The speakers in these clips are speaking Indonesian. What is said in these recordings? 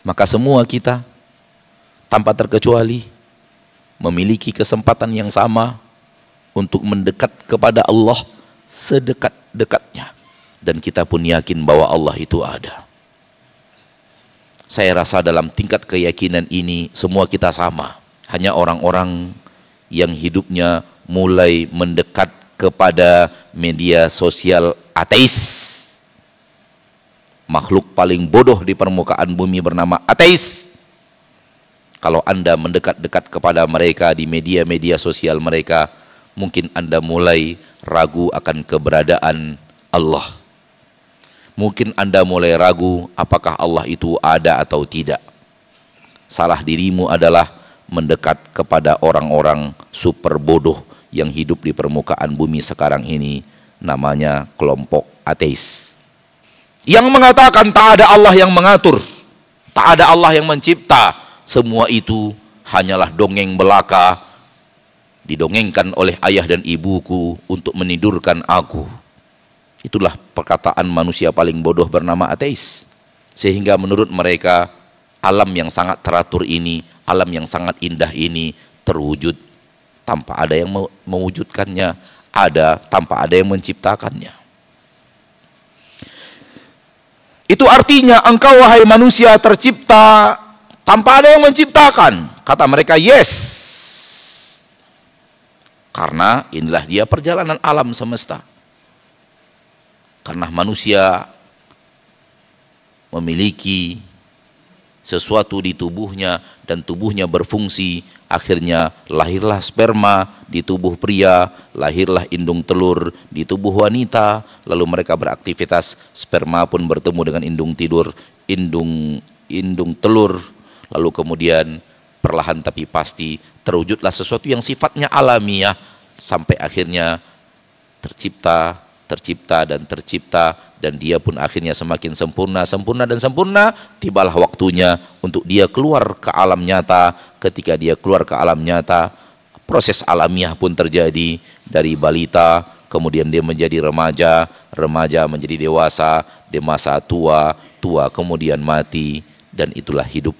Maka semua kita tanpa terkecuali memiliki kesempatan yang sama untuk mendekat kepada Allah sedekat-dekatnya. Dan kita pun yakin bahwa Allah itu ada. Saya rasa dalam tingkat keyakinan ini semua kita sama. Hanya orang-orang yang hidupnya mulai mendekat kepada media sosial ateis. Makhluk paling bodoh di permukaan bumi bernama ateis. Kalau Anda mendekat-dekat kepada mereka di media-media sosial mereka, mungkin Anda mulai ragu akan keberadaan Allah. Mungkin Anda mulai ragu apakah Allah itu ada atau tidak. Salah dirimu adalah mendekat kepada orang-orang super bodoh yang hidup di permukaan bumi sekarang ini, namanya kelompok ateis. Yang mengatakan tak ada Allah yang mengatur, tak ada Allah yang mencipta, semua itu hanyalah dongeng belaka, didongengkan oleh ayah dan ibuku untuk menidurkan aku. Itulah perkataan manusia paling bodoh bernama ateis. Sehingga menurut mereka alam yang sangat teratur ini, alam yang sangat indah ini terwujud tanpa ada yang mewujudkannya, ada tanpa ada yang menciptakannya. Itu artinya engkau wahai manusia tercipta tanpa ada yang menciptakan. Kata mereka yes. Karena inilah dia perjalanan alam semesta. Karena manusia memiliki sesuatu di tubuhnya dan tubuhnya berfungsi, akhirnya lahirlah sperma di tubuh pria, lahirlah indung telur di tubuh wanita, lalu mereka beraktivitas, sperma pun bertemu dengan indung telur, lalu kemudian perlahan tapi pasti terwujudlah sesuatu yang sifatnya alamiah, sampai akhirnya tercipta, dan dia pun akhirnya semakin sempurna, tibalah waktunya untuk dia keluar ke alam nyata. Ketika dia keluar ke alam nyata, proses alamiah pun terjadi, dari balita, kemudian dia menjadi remaja menjadi dewasa tua, kemudian mati, dan itulah hidup.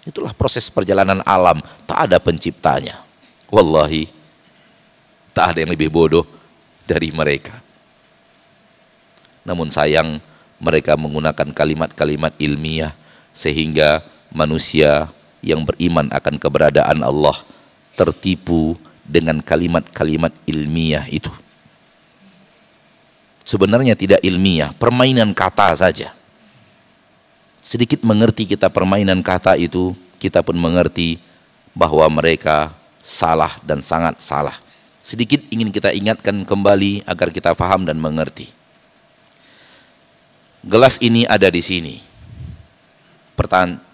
Itulah proses perjalanan alam, tak ada penciptanya. Wallahi, tak ada yang lebih bodoh dari mereka. Namun sayang, mereka menggunakan kalimat-kalimat ilmiah sehingga manusia yang beriman akan keberadaan Allah tertipu dengan kalimat-kalimat ilmiah itu. Sebenarnya tidak ilmiah, permainan kata saja. Sedikit mengerti kita permainan kata itu, kita pun mengerti bahwa mereka salah dan sangat salah. Sedikit ingin kita ingatkan kembali agar kita paham dan mengerti. Gelas ini ada di sini.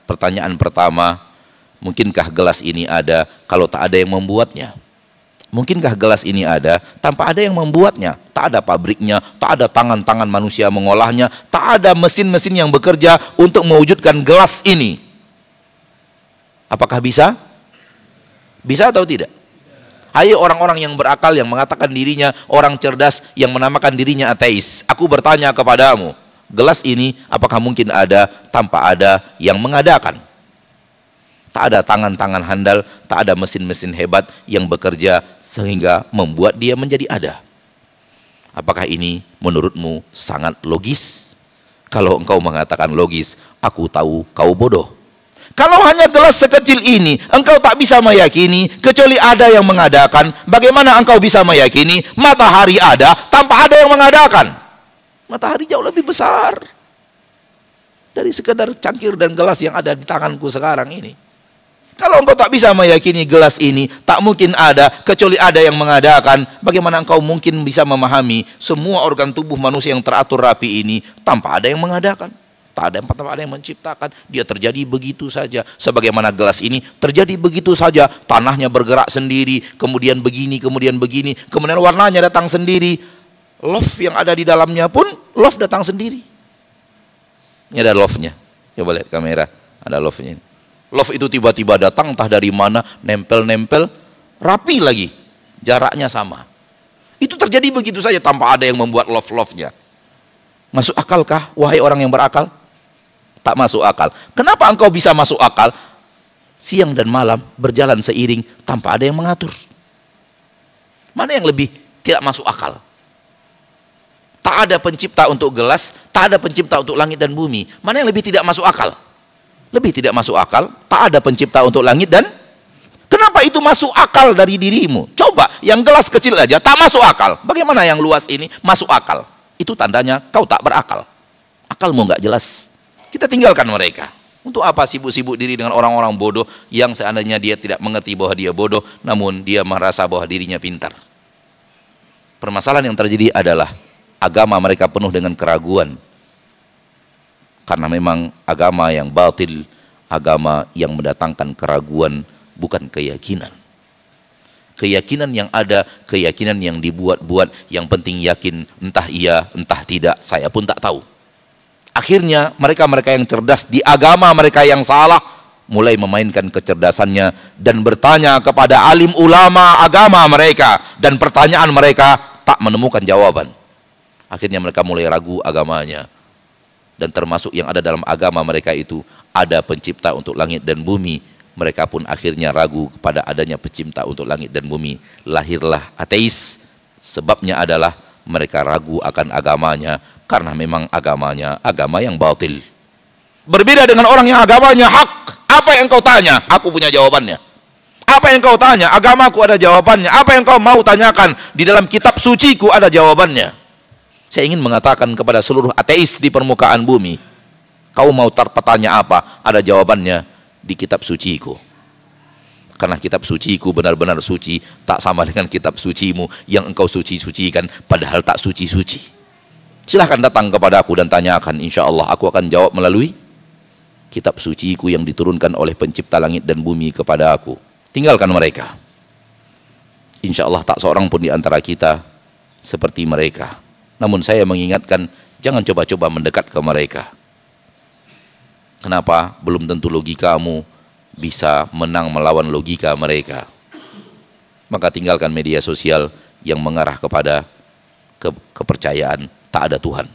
Pertanyaan pertama, mungkinkah gelas ini ada kalau tak ada yang membuatnya? Mungkinkah gelas ini ada tanpa ada yang membuatnya? Tak ada pabriknya, tak ada tangan-tangan manusia mengolahnya, tak ada mesin-mesin yang bekerja untuk mewujudkan gelas ini. Apakah bisa? Bisa atau tidak? Ayo orang-orang yang berakal, yang mengatakan dirinya orang cerdas, yang menamakan dirinya ateis, aku bertanya kepadamu, gelas ini apakah mungkin ada tanpa ada yang mengadakan? Tak ada tangan-tangan handal, tak ada mesin-mesin hebat yang bekerja sehingga membuat dia menjadi ada. Apakah ini menurutmu sangat logis? Kalau engkau mengatakan logis, aku tahu kau bodoh. Kalau hanya gelas sekecil ini engkau tak bisa meyakini kecuali ada yang mengadakan, bagaimana engkau bisa meyakini matahari ada tanpa ada yang mengadakan? Matahari jauh lebih besar dari sekedar cangkir dan gelas yang ada di tanganku sekarang ini. Kalau engkau tak bisa meyakini gelas ini tak mungkin ada kecuali ada yang mengadakan, bagaimana engkau mungkin bisa memahami semua organ tubuh manusia yang teratur rapi ini tanpa ada yang mengadakan? Tak ada yang menciptakan, dia terjadi begitu saja. Sebagaimana gelas ini terjadi begitu saja, tanahnya bergerak sendiri, kemudian begini, kemudian warnanya datang sendiri. Love yang ada di dalamnya pun love datang sendiri. Ini ada love-nya. Coba lihat kamera, ada love-nya. Love itu tiba-tiba datang entah dari mana, nempel-nempel, rapi lagi, jaraknya sama. Itu terjadi begitu saja tanpa ada yang membuat love-nya. Masuk akalkah wahai orang yang berakal? Tak masuk akal. Kenapa engkau bisa masuk akal? Siang dan malam berjalan seiring tanpa ada yang mengatur. Mana yang lebih tidak masuk akal? Tak ada pencipta untuk gelas, tak ada pencipta untuk langit dan bumi. Mana yang lebih tidak masuk akal? Lebih tidak masuk akal, tak ada pencipta untuk langit dan kenapa itu masuk akal dari dirimu? Coba, yang gelas kecil aja tak masuk akal. Bagaimana yang luas ini masuk akal? Itu tandanya kau tak berakal. Akalmu nggak jelas. Kita tinggalkan mereka. Untuk apa sibuk-sibuk diri dengan orang-orang bodoh yang seandainya dia tidak mengerti bahwa dia bodoh, namun dia merasa bahwa dirinya pintar. Permasalahan yang terjadi adalah agama mereka penuh dengan keraguan. Karena memang agama yang batil, agama yang mendatangkan keraguan, bukan keyakinan. Keyakinan yang ada, keyakinan yang dibuat-buat, yang penting yakin, entah iya, entah tidak, saya pun tak tahu. Akhirnya mereka-mereka yang cerdas di agama mereka yang salah mulai memainkan kecerdasannya dan bertanya kepada alim ulama agama mereka, dan pertanyaan mereka tak menemukan jawaban. Akhirnya mereka mulai ragu agamanya. Dan termasuk yang ada dalam agama mereka itu ada pencipta untuk langit dan bumi. Mereka pun akhirnya ragu kepada adanya pencipta untuk langit dan bumi. Lahirlah ateis. Sebabnya adalah mereka ragu akan agamanya, karena memang agamanya agama yang batil. Berbeda dengan orang yang agamanya hak. Apa yang kau tanya? Aku punya jawabannya. Apa yang kau tanya? Agamaku ada jawabannya. Apa yang kau mau tanyakan? Di dalam kitab suciku ada jawabannya. Saya ingin mengatakan kepada seluruh ateis di permukaan bumi, kau mau bertanya apa? Ada jawabannya di kitab suciku. Karena kitab suciku benar-benar suci, tak sama dengan kitab sucimu yang engkau suci-sucikan padahal tak suci-suci. Silahkan datang kepada aku dan tanyakan, insya Allah aku akan jawab melalui kitab suciku yang diturunkan oleh pencipta langit dan bumi kepada aku. Tinggalkan mereka. Insya Allah tak seorang pun di antara kita seperti mereka. Namun saya mengingatkan, jangan coba-coba mendekat ke mereka. Kenapa? Belum tentu logikamu bisa menang melawan logika mereka. Maka tinggalkan media sosial yang mengarah kepada kepercayaan tak ada Tuhan.